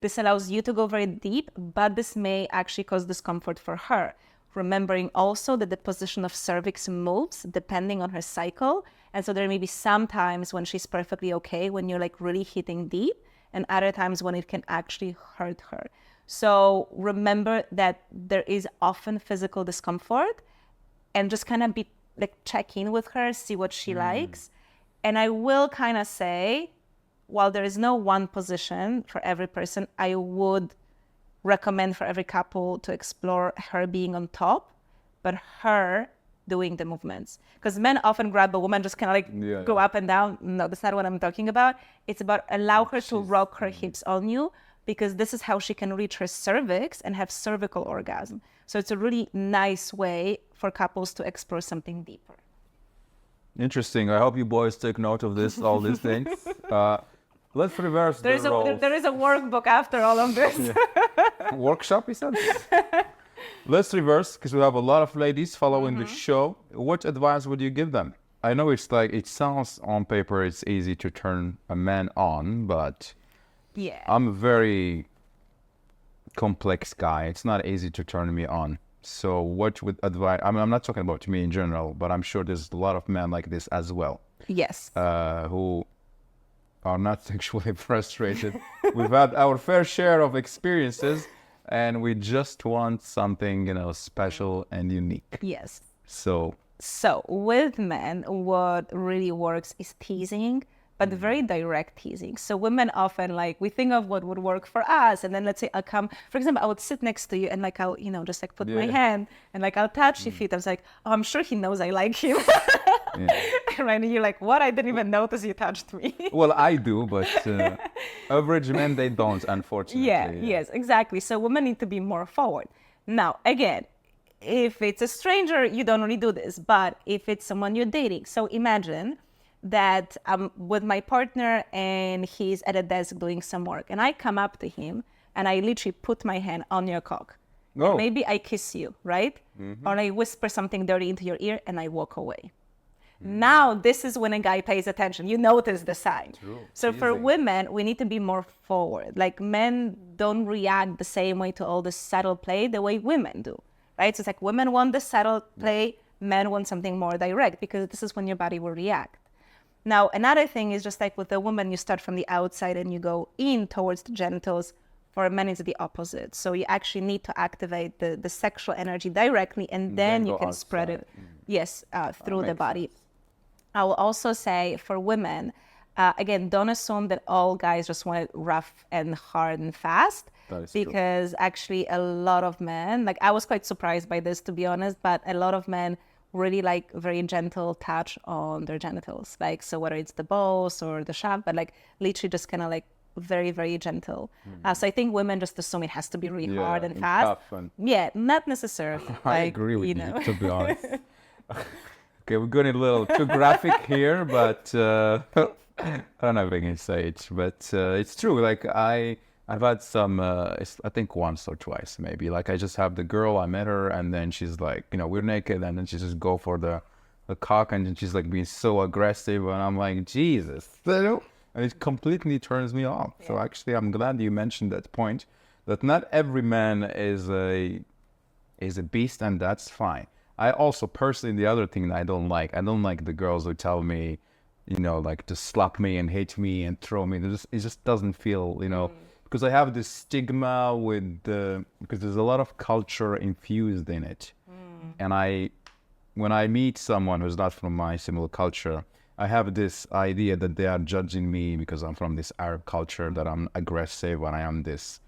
This allows you to go very deep, but this may actually cause discomfort for her. Remembering also that the position of cervix moves depending on her cycle. And so there may be some times when she's perfectly okay, when you're like really hitting deep, and other times when it can actually hurt her. So remember that there is often physical discomfort, and just kind of be like check in with her, see what she likes. And I will kind of say, while there is no one position for every person, I would recommend for every couple to explore her being on top, but her doing the movements. Because men often grab a woman, just kind of like go up and down. No, that's not what I'm talking about. It's about allow her to rock her hips on you, because this is how she can reach her cervix and have cervical orgasm. So it's a really nice way for couples to explore something deeper. Interesting. I hope you boys take note of this, all these things. Let's reverse the roles. There is a workbook after all of this. Workshop, you said? Let's reverse, because we have a lot of ladies following the show. What advice would you give them? I know it's like, it sounds on paper it's easy to turn a man on, but I'm a very complex guy. It's not easy to turn me on. So what would advise, I mean, I'm not talking about me in general, but I'm sure there's a lot of men like this as well. Yes. Who are not sexually frustrated. We've had our fair share of experiences, and we just want something, special and unique. Yes. So with men, what really works is teasing, but very direct teasing. So women often we think of what would work for us, and then let's say I'll come, for example, I would sit next to you and I'll, just put my hand and I'll touch your feet. I was like, oh, I'm sure he knows I like him. Right, and you're like, what? I didn't even notice you touched me. Well, I do, but average men, they don't, unfortunately. Yes, exactly. So women need to be more forward. Now, again, if it's a stranger, you don't really do this, but if it's someone you're dating, so imagine that I'm with my partner and he's at a desk doing some work, and I come up to him and I literally put my hand on your cock. Oh. Maybe I kiss you, right? Or I whisper something dirty into your ear and I walk away. Now, this is when a guy pays attention. You notice the sign. True. So for women, we need to be more forward. Like, men don't react the same way to all the subtle play the way women do, right? So it's like women want the subtle play, men want something more direct, because this is when your body will react. Now, another thing is just like with a woman, you start from the outside and you go in towards the genitals. For men, it's the opposite. So you actually need to activate the sexual energy directly, and then you can outside. Spread it, through the body. Sense. I will also say for women, again, don't assume that all guys just want it rough and hard and fast, because actually a lot of men, I was quite surprised by this, to be honest, but a lot of men really like very gentle touch on their genitals. So whether it's the balls or the shaft, but literally just kind of very, very gentle. So I think women just assume it has to be really hard and fast. Tough and... not necessarily. I agree with you, to be honest. Okay, we're going a little too graphic here, but I don't know if I can say it, but it's true. I've had some, I think once or twice maybe. I just have the girl, I met her, and then she's like, we're naked, and then she just go for the cock, and then she's being so aggressive, and I'm like, Jesus, and it completely turns me off. Yeah. So actually, I'm glad you mentioned that point, that not every man is a beast, and that's fine. I also personally, the other thing that I don't like the girls who tell me, to slap me and hit me and throw me. It just doesn't feel, because I have this stigma because there's a lot of culture infused in it. And when I meet someone who's not from my similar culture, I have this idea that they are judging me because I'm from this Arab culture, that I'm aggressive and I am this,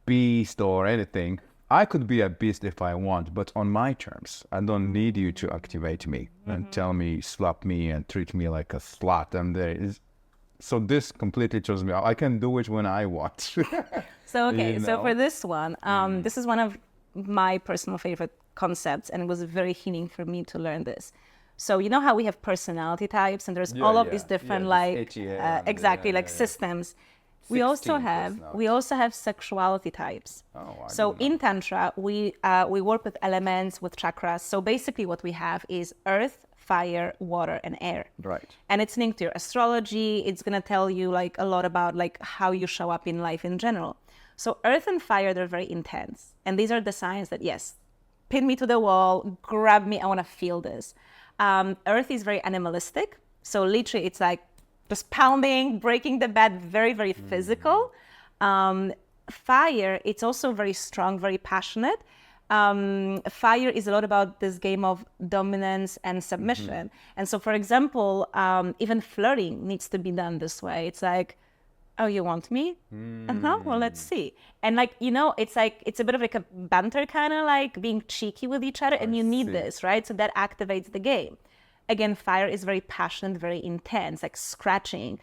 beast or anything. I could be a beast if I want, but on my terms. I don't need you to activate me and tell me, slap me and treat me like a slut. So this completely turns me off. I can do it when I want. So for this one, this is one of my personal favorite concepts, and it was very healing for me to learn this. So you know how we have personality types, and there's all of these different systems. We also have sexuality types. So in Tantra, we work with elements, with chakras. So basically what we have is earth, fire, water, and air. Right. And it's linked to your astrology. It's going to tell you like a lot about like how you show up in life in general. So earth and fire, they're very intense. And these are the signs that, yes, pin me to the wall, grab me, I want to feel this. Earth is very animalistic. So literally it's like just pounding, breaking the bed, very, very physical. Fire, it's also very strong, very passionate. Fire is a lot about this game of dominance and submission. And so, for example, even flirting needs to be done this way. It's like, oh, you want me? Well, let's see. And like, you know, it's like, it's a bit of like a banter kind of like being cheeky with each other. And you need this, right? So that activates the game. Again, fire is very passionate, very intense, like scratching.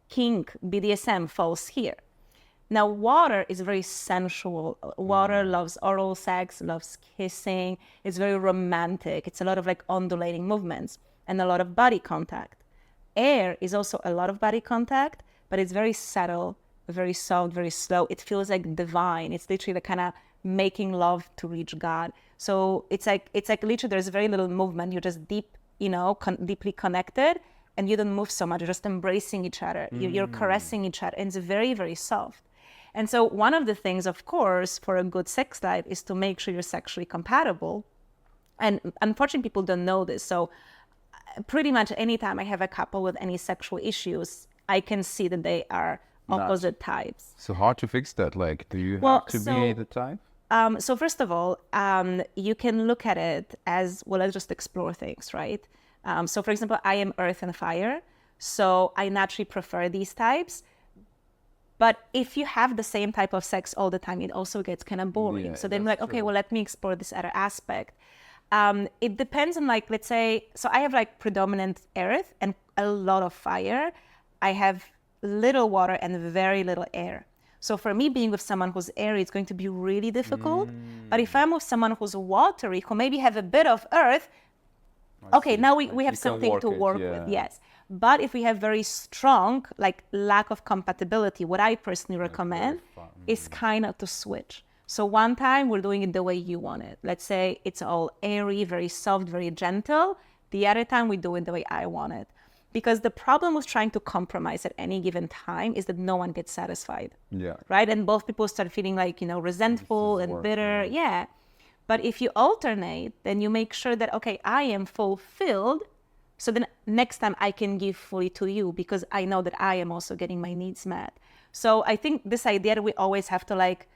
Kink, BDSM falls here. Now, water is very sensual. Water loves oral sex, loves kissing. It's very romantic. It's a lot of like undulating movements and a lot of body contact. Air is also a lot of body contact, but it's very subtle, very soft, very slow. It feels like divine. It's literally the kind of making love to reach God. So it's like literally there's very little movement. You're just deep, you know, deeply connected, and you don't move so much. You're just embracing each other. You're caressing each other, and it's very, very soft. And so one of the things, of course, for a good sex life is to make sure you're sexually compatible. And unfortunately, people don't know this. So pretty much anytime I have a couple with any sexual issues, I can see that they are opposite types. So hard to fix that. Like, do you have to be the type? So first of all, you can look at it as, well, let's just explore things, right? So for example, I am earth and fire. So I naturally prefer these types. But if you have the same type of sex all the time, it also gets kind of boring. Yeah, so then like, okay, well, let me explore this other aspect. It depends on like, let's say, so I have like predominant earth and a lot of fire. I have little water and very little air. So for me, being with someone who's airy, it's going to be really difficult. But if I'm with someone who's watery, who maybe have a bit of earth, okay, now we have something to work with, yes. But if we have very strong, like lack of compatibility, what I personally recommend is kind of to switch. So one time we're doing it the way you want it. Let's say it's all airy, very soft, very gentle. The other time we do it the way I want it. Because the problem with trying to compromise at any given time is that no one gets satisfied. Yeah. Right? And both people start feeling like, you know, resentful and bitter. Yeah. But if you alternate, then you make sure that, okay, I am fulfilled. So then next time I can give fully to you because I know that I am also getting my needs met. So I think this idea that we always have to like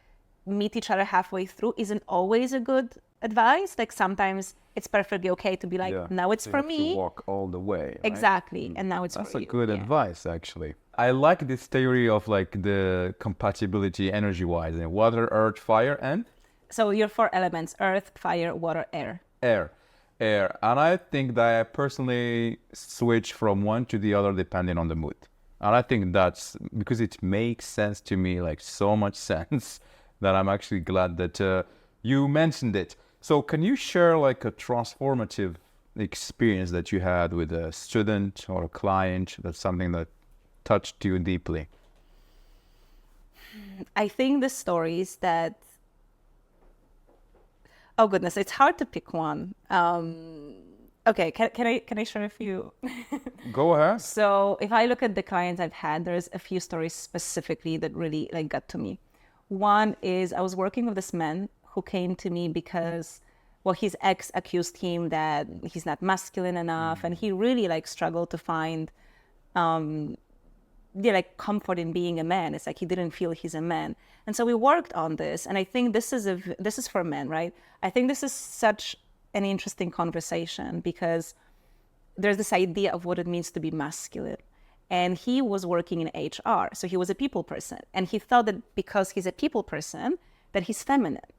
meet each other halfway through isn't always a good advice. Like sometimes it's perfectly okay to be like, now it's for me. To walk all the way. Right? Exactly. And now it's That's for you. That's a good advice, actually. I like this theory of like the compatibility energy-wise. Water, earth, fire, and? So your 4 elements, earth, fire, water, air. Air. And I think that I personally switch from one to the other depending on the mood. And I think that's because it makes sense to me, like so much sense, that I'm actually glad that you mentioned it. So can you share like a transformative experience that you had with a student or a client? That's something that touched you deeply. I think the stories that, oh goodness, it's hard to pick one. Okay, can I share a few? Go ahead. So if I look at the clients I've had, there's a few stories specifically that really like got to me. One is I was working with this man who came to me because, well, his ex accused him that he's not masculine enough, and he really like struggled to find, like comfort in being a man. It's like he didn't feel he's a man, and so we worked on this. And I think this is for men, right? I think this is such an interesting conversation because there's this idea of what it means to be masculine. And he was working in HR, so he was a people person. And he thought that because he's a people person, that he's feminine.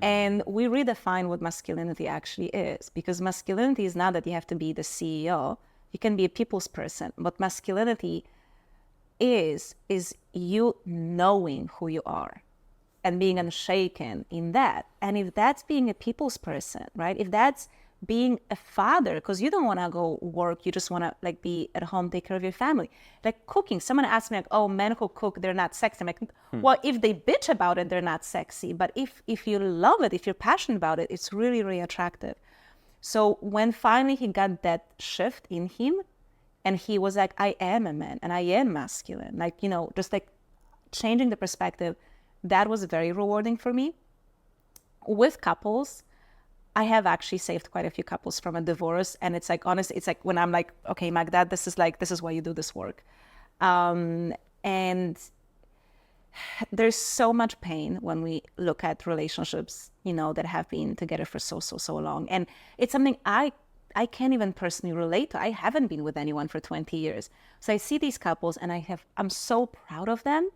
And we redefine what masculinity actually is, because masculinity is not that you have to be the CEO. You can be a people's person. What masculinity is you knowing who you are and being unshaken in that. And if that's being a people's person, right? If that's being a father, because you don't want to go work, you just want to like be at home, take care of your family. Like cooking, someone asked me like, oh, men who cook, they're not sexy. I'm like, well, if they bitch about it, they're not sexy. But if you love it, if you're passionate about it, it's really, really attractive. So when finally he got that shift in him, and he was like, I am a man and I am masculine, like, you know, just like changing the perspective, that was very rewarding for me. With couples, I have actually saved quite a few couples from a divorce. And it's like, honestly, it's like when I'm like, okay, Magda, this is why you do this work. And there's so much pain when we look at relationships, you know, that have been together for so long. And it's something I can't even personally relate to. I haven't been with anyone for 20 years. So I see these couples and I'm so proud of them.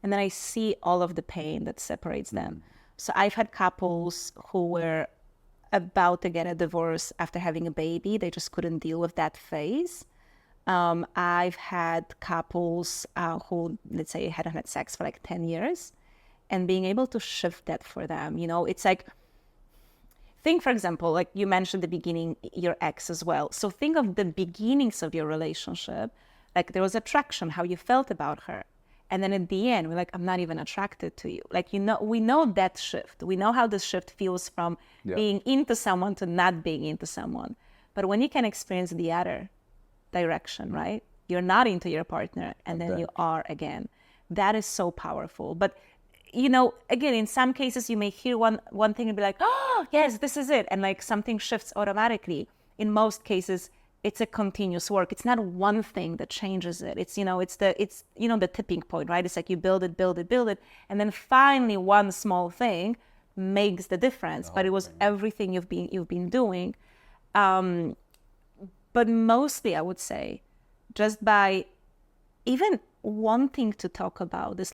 And then I see all of the pain that separates them. So I've had couples who were about to get a divorce after having a baby. They just couldn't deal with that phase. I've had couples who, let's say, hadn't had sex for like 10 years, and being able to shift that for them, you know, it's like, think, for example, like you mentioned the beginning, your ex as well. So think of the beginnings of your relationship, like there was attraction, how you felt about her. And then at the end, we're like, I'm not even attracted to you. Like, you know, we know that shift. We know how this shift feels from being into someone to not being into someone. But when you can experience the other direction, right? You're not into your partner and then you are again. That is so powerful. But, you know, again, in some cases, you may hear one thing and be like, oh, yes, this is it. And like something shifts automatically. In most cases, it's a continuous work. It's not one thing that changes it. It's, you know, it's the tipping point, right? It's like you build it. And then finally one small thing makes the difference. But it was everything you've been doing. But mostly I would say just by even wanting to talk about this,